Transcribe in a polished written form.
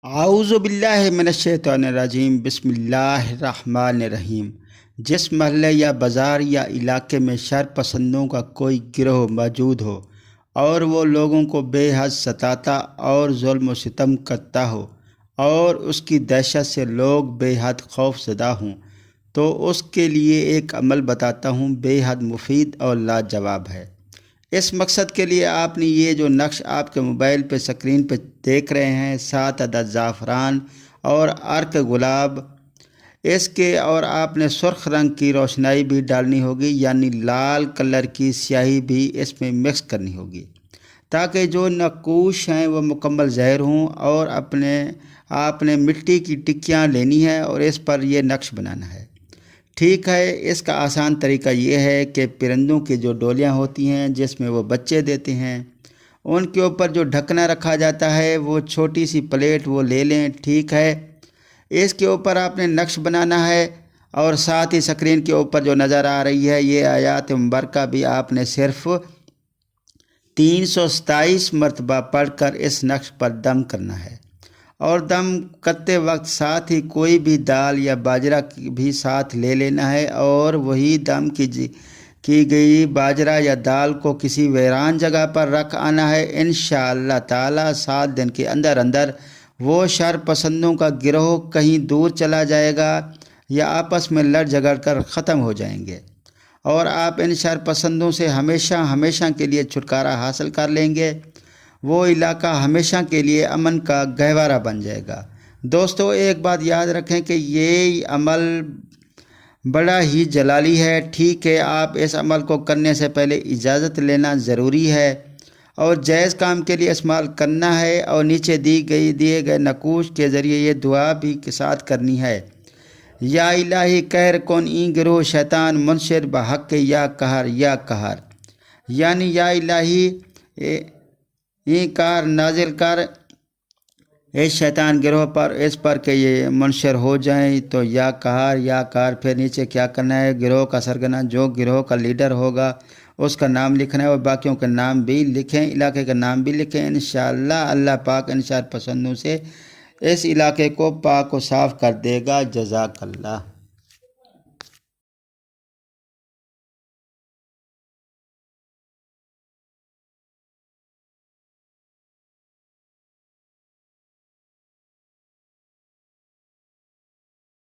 اعوذ باللہ من الشیطان الرجیم بسم اللہ الرحمن الرحیم۔ جس محلے یا بازار یا علاقے میں شر پسندوں کا کوئی گروہ موجود ہو اور وہ لوگوں کو بے حد ستاتا اور ظلم و ستم کرتا ہو اور اس کی دہشت سے لوگ بے حد خوف زدہ ہوں، تو اس کے لیے ایک عمل بتاتا ہوں، بے حد مفید اور لاجواب ہے۔ اس مقصد کے لیے آپ نے یہ جو نقش آپ کے موبائل پہ سکرین پہ دیکھ رہے ہیں، 7 عدد زعفران اور عرق گلاب، اس کے اور آپ نے سرخ رنگ کی روشنائی بھی ڈالنی ہوگی، یعنی لال کلر کی سیاہی بھی اس میں مکس کرنی ہوگی، تاکہ جو نقوش ہیں وہ مکمل ظاہر ہوں۔ اور آپ نے مٹی کی ٹکیاں لینی ہے اور اس پر یہ نقش بنانا ہے۔ ٹھیک ہے، اس کا آسان طریقہ یہ ہے کہ پرندوں کی جو ڈولیاں ہوتی ہیں جس میں وہ بچے دیتے ہیں، ان کے اوپر جو ڈھکنا رکھا جاتا ہے وہ چھوٹی سی پلیٹ وہ لے لیں۔ ٹھیک ہے، اس کے اوپر آپ نے نقش بنانا ہے، اور ساتھ ہی سکرین کے اوپر جو نظر آ رہی ہے یہ آیات مبارکہ بھی آپ نے صرف 327 مرتبہ پڑھ کر اس نقش پر دم کرنا ہے۔ اور دم کرتے وقت ساتھ ہی کوئی بھی دال یا باجرہ بھی ساتھ لے لینا ہے، اور وہی دم کی گئی باجرہ یا دال کو کسی ویران جگہ پر رکھ آنا ہے۔ انشاءاللہ تعالی 7 دن کے اندر اندر وہ شر پسندوں کا گروہ کہیں دور چلا جائے گا یا آپس میں لڑ جھگڑ کر ختم ہو جائیں گے، اور آپ ان شر پسندوں سے ہمیشہ کے لیے چھٹکارا حاصل کر لیں گے۔ وہ علاقہ ہمیشہ کے لیے امن کا گہوارہ بن جائے گا۔ دوستو، ایک بات یاد رکھیں کہ یہ عمل بڑا ہی جلالی ہے۔ ٹھیک ہے، آپ اس عمل کو کرنے سے پہلے اجازت لینا ضروری ہے اور جائز کام کے لیے استعمال کرنا ہے، اور نیچے دیے گئے نقوش کے ذریعے یہ دعا بھی کے ساتھ کرنی ہے: یا الہی قہر کن این گروہ شیطان منشر بحق یا قہر، یعنی یا الہی این کار نازل کر اس شیطان گروہ پر، اس پر کہ یہ منشر ہو جائیں۔ تو یا قہر، پھر نیچے کیا کرنا ہے؟ گروہ کا سرگنا، جو گروہ کا لیڈر ہوگا اس کا نام لکھنا ہے، اور باقیوں کے نام بھی لکھیں، علاقے کا نام بھی لکھیں۔ انشاءاللہ اللہ پاک ان شر پسندوں سے اس علاقے کو پاک و صاف کر دے گا۔ جزاک اللہ۔